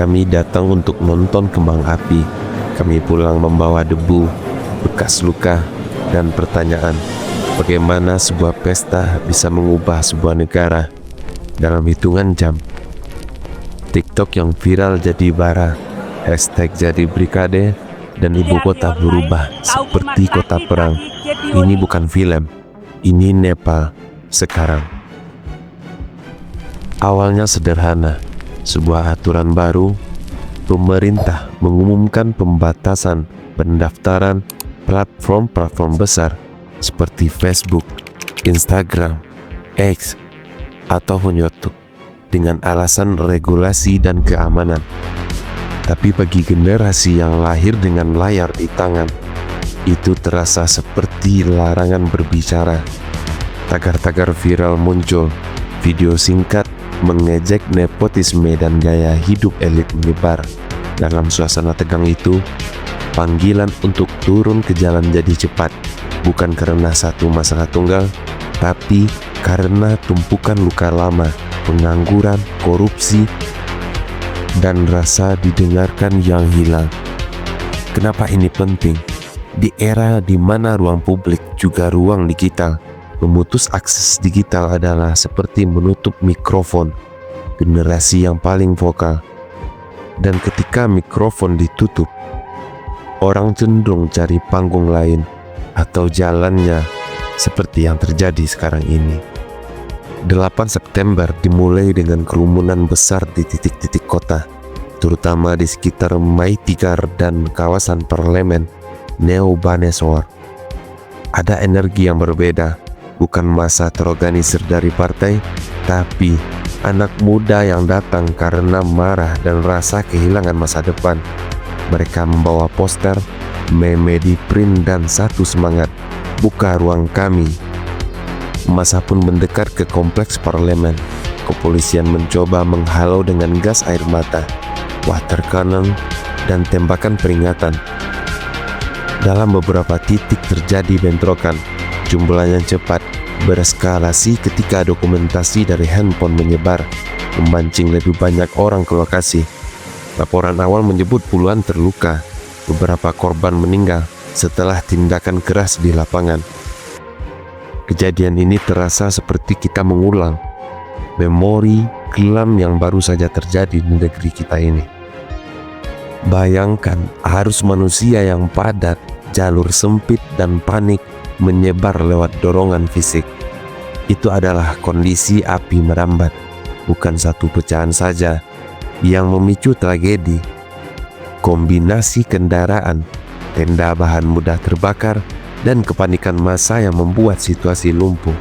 Kami datang untuk nonton kembang api. Kami pulang membawa debu, bekas luka, dan pertanyaan, bagaimana sebuah pesta bisa mengubah sebuah negara dalam hitungan jam. TikTok yang viral jadi bara, hashtag jadi brigade, dan ibu kota berubah seperti kota perang. Ini bukan film, ini Nepal sekarang. Awalnya sederhana, sebuah aturan baru. Pemerintah mengumumkan pembatasan pendaftaran platform besar seperti Facebook, Instagram, X, ataupun YouTube dengan alasan regulasi dan keamanan. Tapi bagi generasi yang lahir dengan layar di tangan, itu terasa seperti larangan berbicara. Tagar-tagar viral muncul, video singkat mengejek nepotisme dan gaya hidup elit menyebar. Dalam suasana tegang itu, panggilan untuk turun ke jalan jadi cepat, bukan karena satu masalah tunggal, tapi karena tumpukan luka lama, pengangguran, korupsi, dan rasa didengarkan yang hilang. Kenapa ini penting? Di era di mana ruang publik juga ruang digital, memutus akses digital adalah seperti menutup mikrofon generasi yang paling vokal. Dan ketika mikrofon ditutup, orang cenderung cari panggung lain atau jalannya, seperti yang terjadi sekarang ini. 8 September dimulai dengan kerumunan besar di titik-titik kota, terutama di sekitar Maitikar dan kawasan parlemen Neo Baneswar. Ada energi yang berbeda, bukan massa terorganisir dari partai, tapi anak muda yang datang karena marah dan rasa kehilangan masa depan. Mereka membawa poster, meme di print, dan satu semangat, buka ruang kami. Massa pun mendekat ke kompleks parlemen. Kepolisian mencoba menghalau dengan gas air mata, water cannon, dan tembakan peringatan. Dalam beberapa titik terjadi bentrokan. Jumlahnya cepat bereskalasi ketika dokumentasi dari handphone menyebar, memancing lebih banyak orang ke lokasi. Laporan awal menyebut puluhan terluka, beberapa korban meninggal setelah tindakan keras di lapangan. Kejadian ini terasa seperti kita mengulang memori kelam yang baru saja terjadi di negeri kita ini. Bayangkan arus manusia yang padat, jalur sempit, dan panik menyebar lewat dorongan fisik. Itu adalah kondisi api merambat, bukan satu pecahan saja yang memicu tragedi. Kombinasi kendaraan, tenda bahan mudah terbakar, dan kepanikan massa yang membuat situasi lumpuh.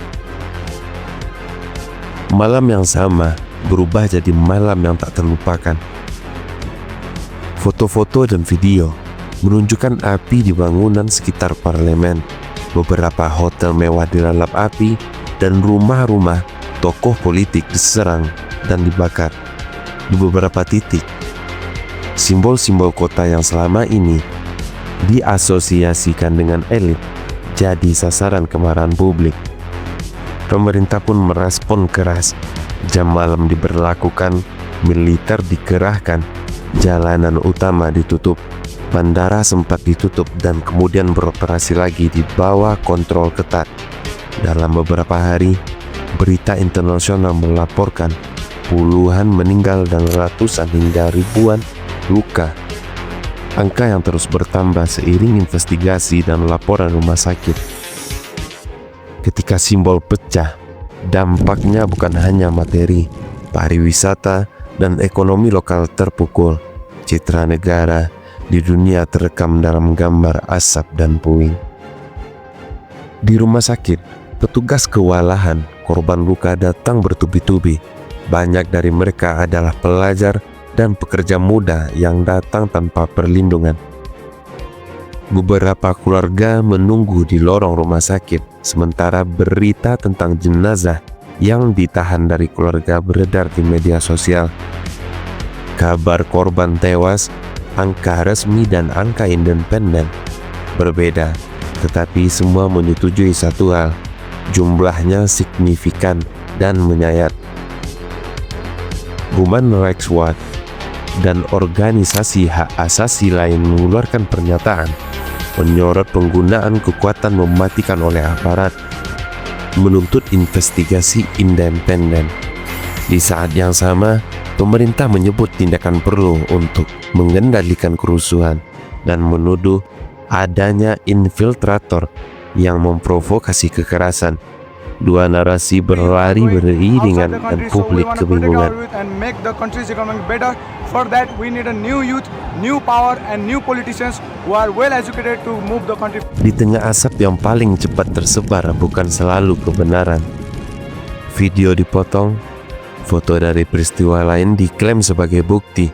Malam yang sama berubah jadi malam yang tak terlupakan. Foto-foto dan video menunjukkan api di bangunan sekitar parlemen. Beberapa hotel mewah dilalap api, dan rumah-rumah tokoh politik diserang dan dibakar. Di beberapa titik, simbol-simbol kota yang selama ini diasosiasikan dengan elit jadi sasaran kemarahan publik. Pemerintah pun merespon keras. Jam malam diberlakukan, militer dikerahkan, jalanan utama ditutup, bandara sempat ditutup dan kemudian beroperasi lagi di bawah kontrol ketat. Dalam beberapa hari, berita internasional melaporkan puluhan meninggal dan ratusan hingga ribuan luka. Angka yang terus bertambah seiring investigasi dan laporan rumah sakit. Ketika simbol pecah, dampaknya bukan hanya materi, pariwisata, dan ekonomi lokal terpukul. Citra negara di dunia terekam dalam gambar asap dan puing. Di rumah sakit, petugas kewalahan, korban luka datang bertubi-tubi. Banyak dari mereka adalah pelajar dan pekerja muda yang datang tanpa perlindungan. Beberapa keluarga menunggu di lorong rumah sakit, sementara berita tentang jenazah yang ditahan dari keluarga beredar di media sosial. Kabar korban tewas, angka resmi dan angka independen berbeda, tetapi semua menyetujui satu hal: jumlahnya signifikan dan menyayat. Human Rights Watch dan organisasi hak asasi lain mengeluarkan pernyataan menyorot penggunaan kekuatan mematikan oleh aparat, menuntut investigasi independen. Di saat yang sama, pemerintah menyebut tindakan perlu untuk mengendalikan kerusuhan dan menuduh adanya infiltrator yang memprovokasi kekerasan. Dua narasi berlari beriringan dan publik kebingungan. For that, we need a new youth, new power, and new politicians who are well educated to move the country. Di tengah asap yang paling cepat tersebar bukan selalu kebenaran. Video dipotong, foto dari peristiwa lain diklaim sebagai bukti,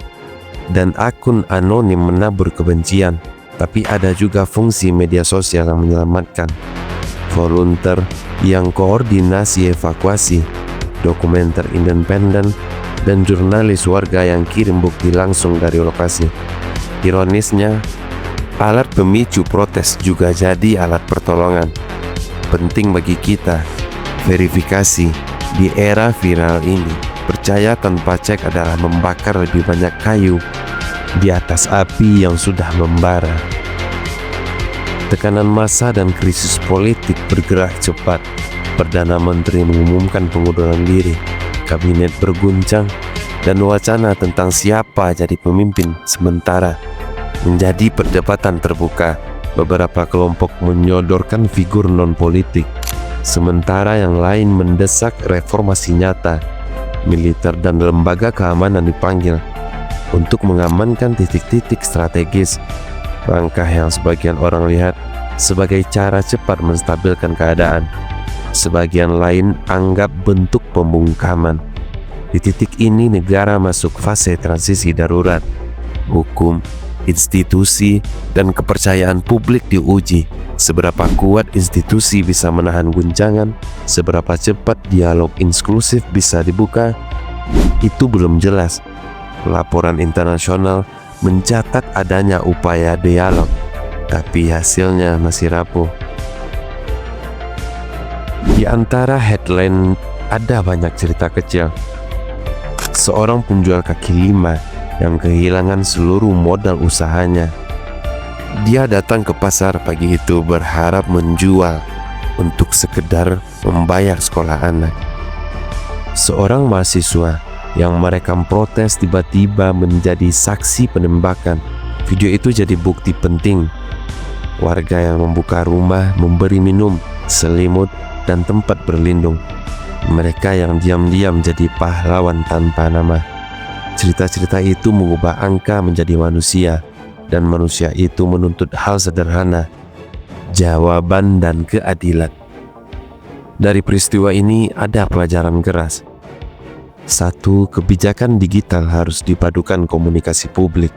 dan akun anonim menabur kebencian. Tapi ada juga fungsi media sosial yang menyelamatkan. Volunteer yang koordinasi evakuasi, dokumenter independen, dan jurnalis warga yang kirim bukti langsung dari lokasi. Ironisnya, alat pemicu protes juga jadi alat pertolongan. Penting bagi kita, verifikasi di era viral ini. Percaya tanpa cek adalah membakar lebih banyak kayu di atas api yang sudah membara. Tekanan massa dan krisis politik bergerak cepat. Perdana Menteri mengumumkan pengunduran diri. Kabinet berguncang, dan wacana tentang siapa jadi pemimpin sementara menjadi perdebatan terbuka. Beberapa kelompok menyodorkan figur non-politik, sementara yang lain mendesak reformasi nyata. Militer dan lembaga keamanan dipanggil untuk mengamankan titik-titik strategis, langkah yang sebagian orang lihat sebagai cara cepat menstabilkan keadaan. Sebagian lain anggap bentuk pembungkaman. Di titik ini negara masuk fase transisi darurat. Hukum, institusi, dan kepercayaan publik diuji. Seberapa kuat institusi bisa menahan guncangan, seberapa cepat dialog inklusif bisa dibuka, itu belum jelas. Laporan internasional mencatat adanya upaya dialog, tapi hasilnya masih rapuh. Di antara headline ada banyak cerita kecil. Seorang penjual kaki lima yang kehilangan seluruh modal usahanya. Dia datang ke pasar pagi itu berharap menjual untuk sekedar membayar sekolah anak. Seorang mahasiswa yang merekam protes tiba-tiba menjadi saksi penembakan. Video itu jadi bukti penting. Warga yang membuka rumah, memberi minum, selimut, dan tempat berlindung. Mereka yang diam-diam jadi pahlawan tanpa nama. Cerita-cerita itu mengubah angka menjadi manusia, dan manusia itu menuntut hal sederhana, jawaban dan keadilan. Dari peristiwa ini ada pelajaran keras. 1. Kebijakan digital harus dipadukan komunikasi publik.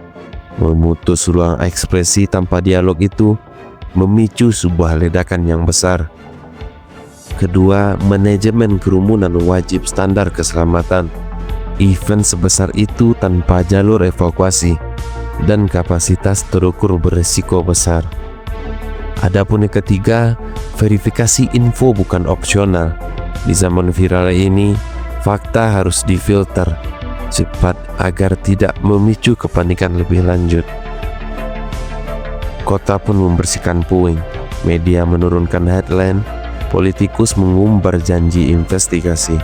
Memutus ruang ekspresi tanpa dialog itu memicu sebuah ledakan yang besar. 2. Manajemen kerumunan wajib standar keselamatan. Event sebesar itu tanpa jalur evakuasi dan kapasitas terukur berisiko besar. Adapun yang ketiga, verifikasi info bukan opsional. Di zaman viral ini, fakta harus difilter cepat agar tidak memicu kepanikan lebih lanjut. Kota pun membersihkan puing. Media menurunkan headline, politikus mengumbar janji investigasi.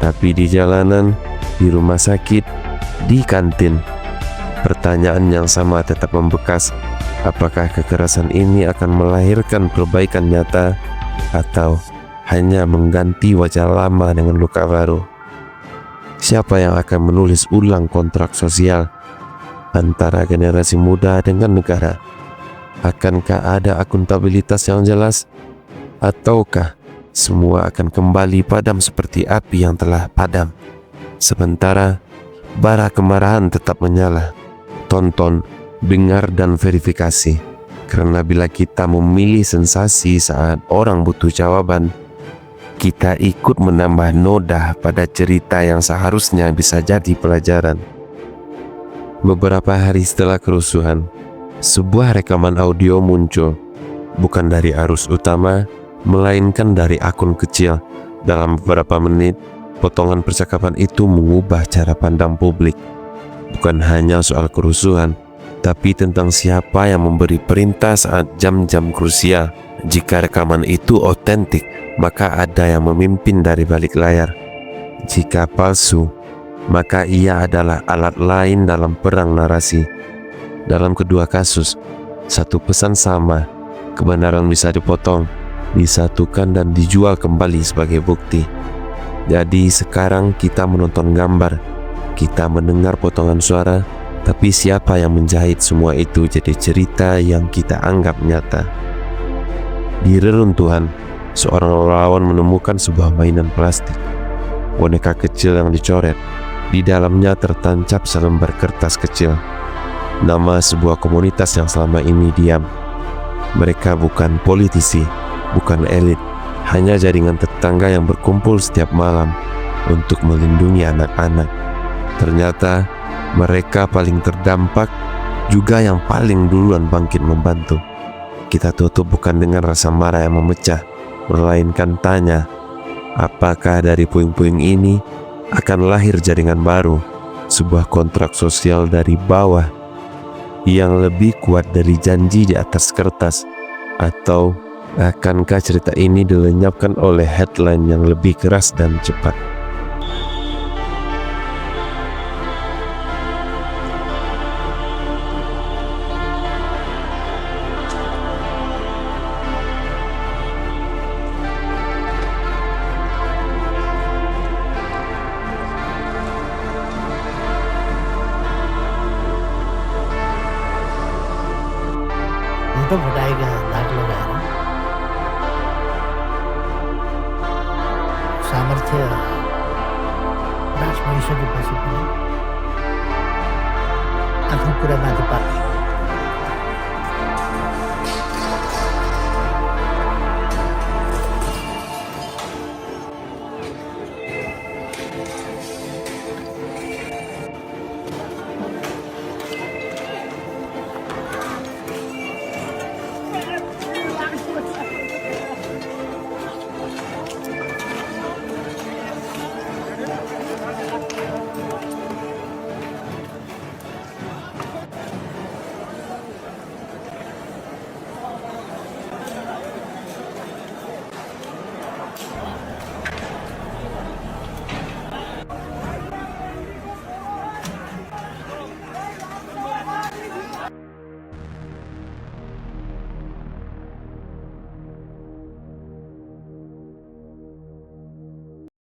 Tapi di jalanan, di rumah sakit, di kantin, pertanyaan yang sama tetap membekas. Apakah kekerasan ini akan melahirkan perbaikan nyata atau hanya mengganti wajah lama dengan luka baru? Siapa yang akan menulis ulang kontrak sosial antara generasi muda dengan negara? Akankah ada akuntabilitas yang jelas? Ataukah semua akan kembali padam seperti api yang telah padam? Sementara bara kemarahan tetap menyala. Tonton, dengar, dan verifikasi. Karena bila kita memilih sensasi saat orang butuh jawaban, kita ikut menambah noda pada cerita yang seharusnya bisa jadi pelajaran. Beberapa hari setelah kerusuhan, sebuah rekaman audio muncul, bukan dari arus utama, melainkan dari akun kecil. Dalam beberapa menit, potongan percakapan itu mengubah cara pandang publik. bukan hanya soal kerusuhan, tapi tentang siapa yang memberi perintah saat jam-jam krusial. Jika rekaman itu otentik, maka ada yang memimpin dari balik layar. Jika palsu, maka ia adalah alat lain dalam perang narasi. Dalam kedua kasus, satu pesan sama, kebenaran bisa dipotong, disatukan dan dijual kembali sebagai bukti. Jadi sekarang kita menonton gambar, kita mendengar potongan suara, tapi siapa yang menjahit semua itu jadi cerita yang kita anggap nyata. Di reruntuhan, seorang relawan menemukan sebuah mainan plastik, boneka kecil yang dicoret. Di dalamnya tertancap selembar kertas kecil, nama sebuah komunitas yang selama ini diam. Mereka bukan politisi, bukan elit, hanya jaringan tetangga yang berkumpul setiap malam untuk melindungi anak-anak. Ternyata mereka paling terdampak, juga yang paling duluan bangkit membantu. Kita tutup bukan dengan rasa marah yang memecah, melainkan tanya, apakah dari puing-puing ini akan lahir jaringan baru, sebuah kontrak sosial dari bawah yang lebih kuat dari janji di atas kertas, atau akankah cerita ini dilenyapkan oleh headline yang lebih keras dan cepat? त फुटाएका धाक लगाएर सामर्थ्य ह्रास भइसकेपछि पनि आफ्नो कुरा माथि पार्ने